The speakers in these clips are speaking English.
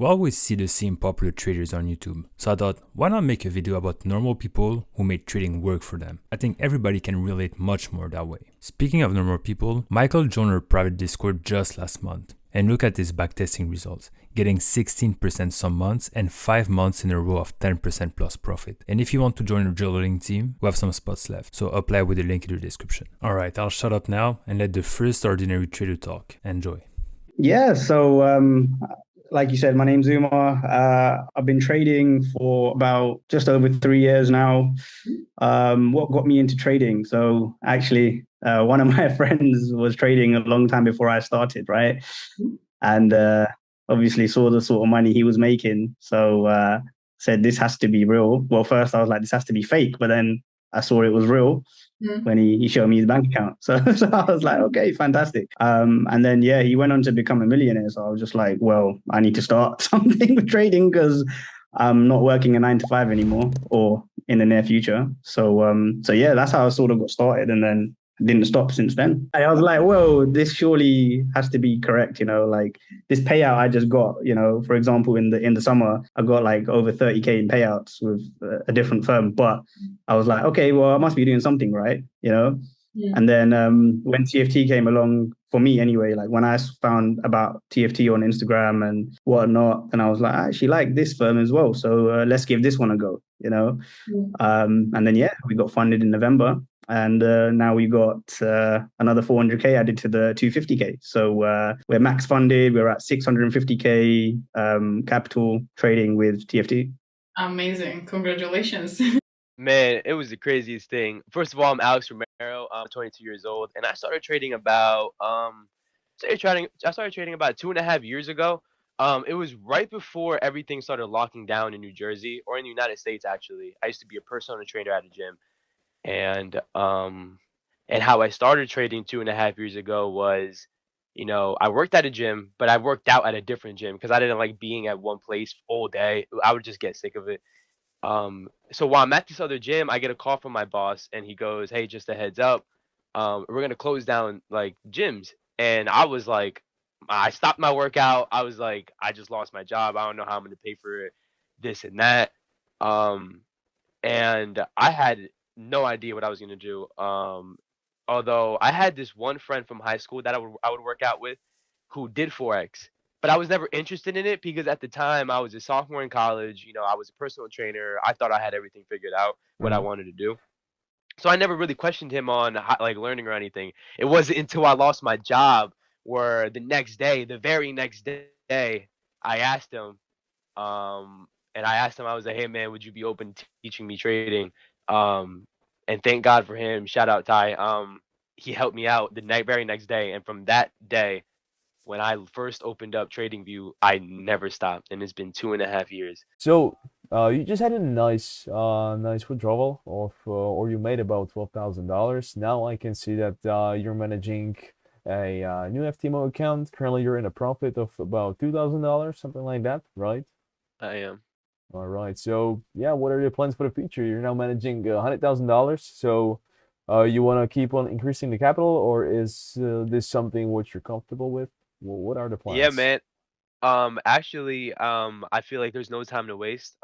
We always see the same popular traders on YouTube, so I thought, why not make a video about normal people who made trading work for them? I think everybody can relate much more that way. Speaking of normal people, Michael joined our private Discord just last month, and look at his backtesting results, getting 16% some months and 5 months in a row of 10% plus profit. And if you want to join our journaling team, we have some spots left, so apply with the link in the description. Alright, I'll shut up now and let the first ordinary trader talk. Enjoy. Yeah, so like you said, my name's Zuma. I've been trading for about just over 3 years now. What got me into trading? So actually, one of my friends was trading a long time before I started, right? And obviously saw the sort of money he was making. So said this has to be real. Well, first I was like, this has to be fake, but then I saw it was real when he showed me his bank account. So I was like, okay, fantastic. And then, yeah, he went on to become a millionaire. So I was just like, well, I need to start something with trading because I'm not working a 9 to 5 anymore or in the near future. So yeah, that's how I sort of got started. And then didn't stop since then. I was like, whoa, this surely has to be correct, like this payout I just got, for example, in the summer, I got like over 30K in payouts with a different firm. But I was like, okay, well, I must be doing something right, Yeah. And then when TFT came along, for me anyway, like when I found about TFT on Instagram and whatnot, and I was like, I actually like this firm as well. So let's give this one a go, And then, yeah, we got funded in November. And now we got another 400K added to the 250K. So we're max funded. We're at 650K capital trading with TFT. Amazing. Congratulations. Man, it was the craziest thing. First of all, I'm Alex Romero. I'm 22 years old, and I started trading about I started trading about 2.5 years ago. It was right before everything started locking down in New Jersey or in the United States. Actually, I used to be a personal trainer at a gym, and how I started trading 2.5 years ago was, I worked at a gym, but I worked out at a different gym because I didn't like being at one place all day. I would just get sick of it. So while I'm at this other gym, I get a call from my boss, and he goes, "Hey, just a heads up, we're gonna close down like gyms." And I was like, I stopped my workout. I was like, I just lost my job. I don't know how I'm gonna pay for it, this and that. Um, and I had no idea what I was gonna do. Although I had this one friend from high school that I would work out with, who did forex, but I was never interested in it because at the time I was a sophomore in college. I was a personal trainer. I thought I had everything figured out what I wanted to do. So I never really questioned him on like learning or anything. It wasn't until I lost my job where the very next day, I asked him, I was like, "Hey man, would you be open to teaching me trading?" And thank God for him. Shout out Ty. He helped me out the very next day, and from that day, when I first opened up TradingView, I never stopped, and it's been 2.5 years. So, you just had a nice withdrawal of, or you made about $12,000. Now I can see that you're managing a new FTMO account. Currently, you're in a profit of about $2,000, something like that, right? I am. All right. So, yeah, what are your plans for the future? You're now managing $100,000. So, you want to keep on increasing the capital, or is this something which you're comfortable with? Well, what are the plans? Yeah, man. Actually, I feel like there's no time to waste.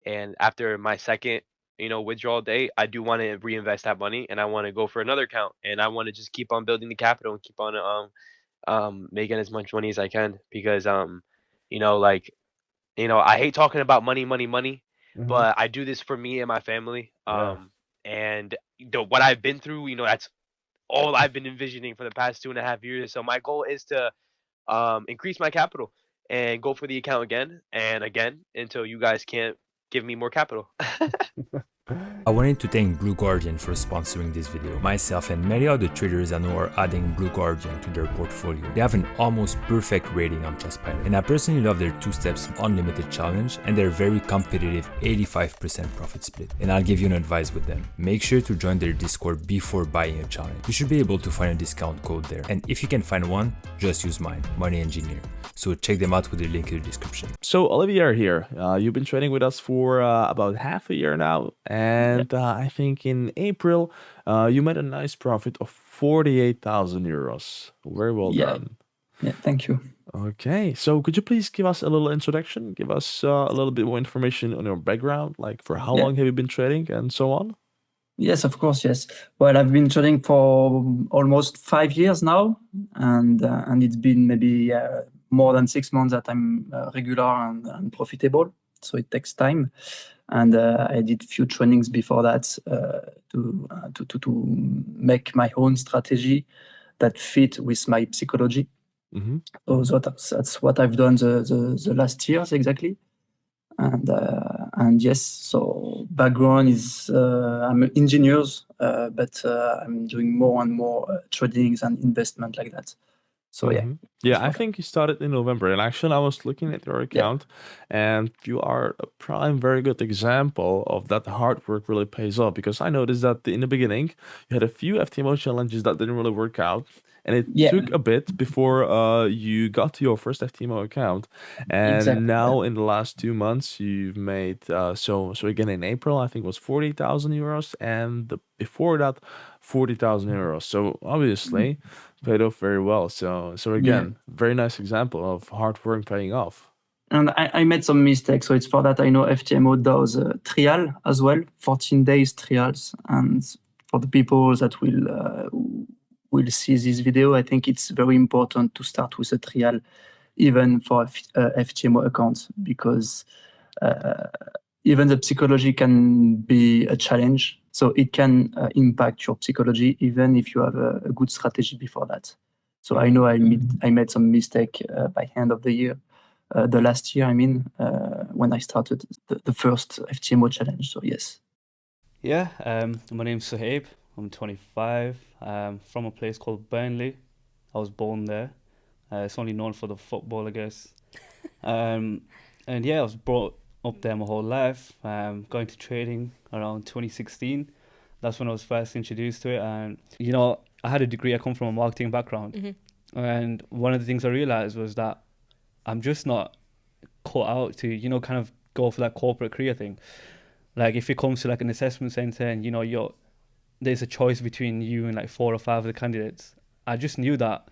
And after my second, withdrawal date, I do want to reinvest that money, and I want to go for another account, and I want to just keep on building the capital and keep on making as much money as I can because like I hate talking about money, money, money, but I do this for me and my family. Yeah. And what I've been through, that's all I've been envisioning for the past 2.5 years. So my goal is to increase my capital and go for the account again and again until you guys can't give me more capital. I wanted to thank Blue Guardian for sponsoring this video. Myself and many other traders I know are adding Blue Guardian to their portfolio. They have an almost perfect rating on Trustpilot, and I personally love their 2 steps unlimited challenge and their very competitive 85% profit split. And I'll give you an advice with them. Make sure to join their Discord before buying a challenge. You should be able to find a discount code there, and if you can find one, just use mine, Money Engineer. So check them out with the link in the description. So Olivier here, you've been trading with us for about half a year now, and I think in April you made a nice profit of 48,000 euros. Very well done. Yeah, thank you. Okay, so could you please give us a little introduction? Give us a little bit more information on your background, like for how Yeah. long have you been trading and so on? Yes, of course, yes. Well, I've been trading for almost 5 years now, and it's been maybe more than 6 months that I'm regular and profitable. So it takes time, and I did few trainings before that to make my own strategy that fit with my psychology. Hmm. So that's what I've done the last years exactly. And yes, so background is I'm an engineer, but I'm doing more and more tradings and investment like that. So yeah, Yeah, that's I what think you started in November, and actually, I was looking at your account, and you are a prime, very good example of that hard work really pays off. Because I noticed that in the beginning, you had a few FTMO challenges that didn't really work out, and it Yeah. took a bit before you got to your first FTMO account. And Exactly, now, in the last 2 months, you've made so again in April, I think it was 40,000 euros, and before that, 40,000 euros. So obviously paid off very well. So again, very nice example of hard work paying off. And I made some mistakes, so it's for that I know FTMO does trial as well, 14 days trials. And for the people that will see this video, I think it's very important to start with a trial, even for FTMO accounts, because even the psychology can be a challenge. So it can impact your psychology, even if you have a good strategy before that. So I know I made some mistake by end of the year. The last year, I mean, when I started the first FTMO challenge. So yes. Yeah, my name's Suhaib. I'm 25. From a place called Burnley. I was born there. It's only known for the football, I guess. And yeah, I was brought up there my whole life. Going to trading around 2016. That's when I was first introduced to it. And you know, I had a degree. I come from a marketing background, and one of the things I realized was that I'm just not cut out to, you know, kind of go for that corporate career thing. Like if it comes to like an assessment center and, you know, there's a choice between you and like 4 or 5 of the candidates, I just knew that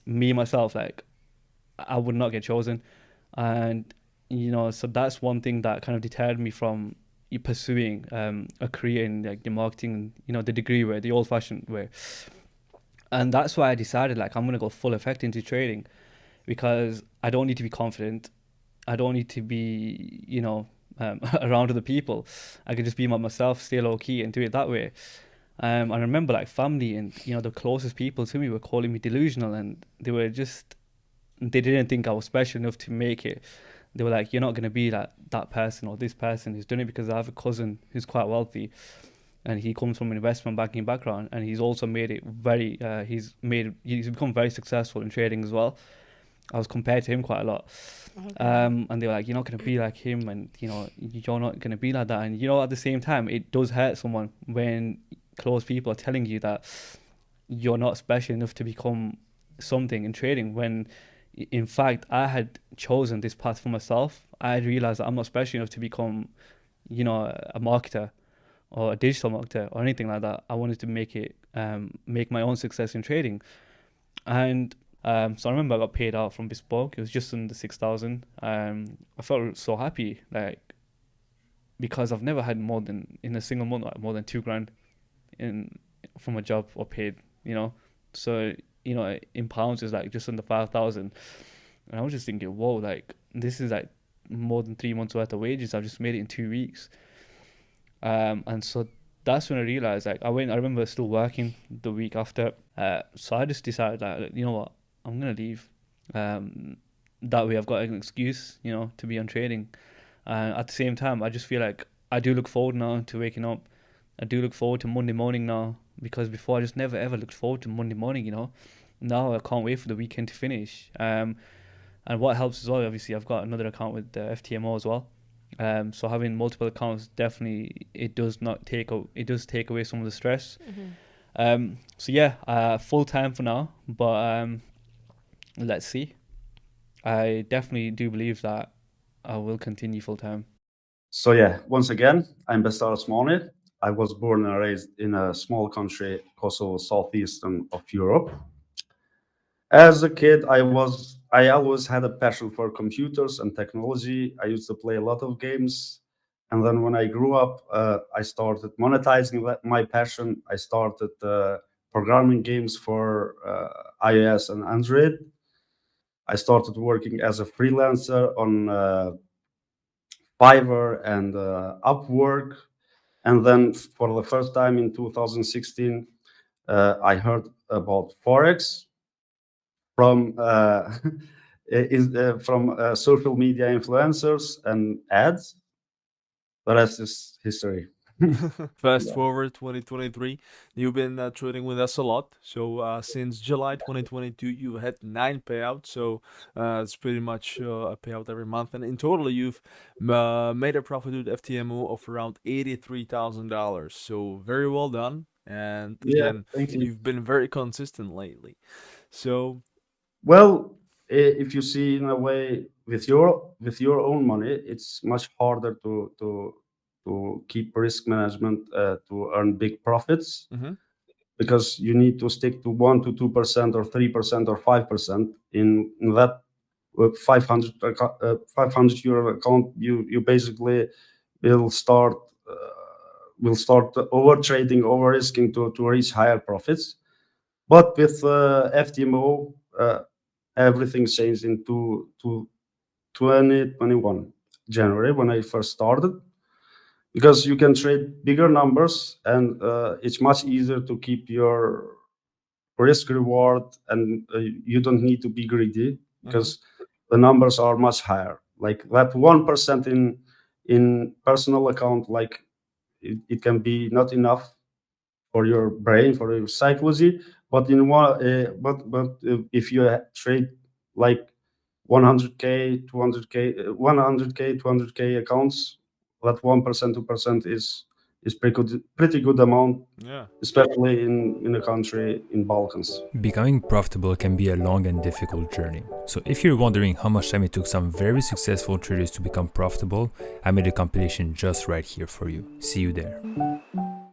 me, myself, like I would not get chosen. And, you know, so that's one thing that kind of deterred me from pursuing a career in like the marketing, you know, the degree way, the old fashioned way. And that's why I decided like I'm going to go full effect into trading, because I don't need to be confident. I don't need to be, you know, around other people. I can just be myself, stay low key, and do it that way. I remember like family and, you know, the closest people to me were calling me delusional, and they didn't think I was special enough to make it. They were like, you're not going to be that person or this person who's done it, because I have a cousin who's quite wealthy, and he comes from an investment banking background, and he's also made it he's become very successful in trading as well. I was compared to him quite a lot. Okay. And they were like, you're not going to be like him, and, you know, you're not going to be like that. And, you know, at the same time, it does hurt someone when close people are telling you that you're not special enough to become something in trading, when in fact I had chosen this path for myself. I had realized that I'm not special enough to become, you know, a marketer or a digital marketer or anything like that. I wanted to make my own success in trading. And so I remember I got paid out from Bespoke. It was just under 6,000. I felt so happy, like, because I've never had more than, in a single month, like, more than $2,000 from a job or paid, you know. So, you know, in pounds is like just under 5,000. And I was just thinking, whoa, like this is like more than 3 months worth of wages. I've just made it in 2 weeks. And so that's when I realized, like, I remember still working the week after. So I just decided, like, you know what, I'm going to leave. That way I've got an excuse, you know, to be on trading. And at the same time, I just feel like I do look forward now to waking up. I do look forward to Monday morning now, because before I just never ever looked forward to Monday morning, you know. Now I can't wait for the weekend to finish. And what helps as well, obviously, I've got another account with FTMO as well. So having multiple accounts, definitely, it does take away some of the stress. So yeah, full time for now, but let's see. I definitely do believe that I will continue full time. So yeah, once again, I'm Bestar Osmani. I was born and raised in a small country, Kosovo, southeastern of Europe. As a kid, I was I always had a passion for computers and technology. I used to play a lot of games. And then when I grew up, I started monetizing my passion. I started programming games for iOS and Android. I started working as a freelancer on Fiverr and Upwork. And then for the first time in 2016, I heard about Forex from from social media influencers and ads. The rest is history. Fast forward 2023, you've been trading with us a lot. So since July 2022, you had 9 payouts. So it's pretty much a payout every month. And in total, you've made a profit with FTMO of around $83,000. So very well done. And Yeah, again, thank you. you've been very consistent lately. So Well, if you see in a way with your own money, it's much harder to keep risk management to earn big profits mhm. because you need to stick to 1 to 2% or 3% or 5% in that 500 euro account. You basically will start over trading, over risking to reach higher profits. But with FTMO, everything changed in 2021 January when I first started, because you can trade bigger numbers and it's much easier to keep your risk reward, and you don't need to be greedy because the numbers are much higher. Like that 1% in personal account, like it can be not enough for your brain, for your psychology. But in one, if you trade like 100k, 200k, 100k, 200k accounts, that 1%, 2% is pretty good amount, Yeah. especially in a country in Balkans. Becoming profitable can be a long and difficult journey. So if you're wondering how much time it took some very successful traders to become profitable, I made a compilation just right here for you. See you there.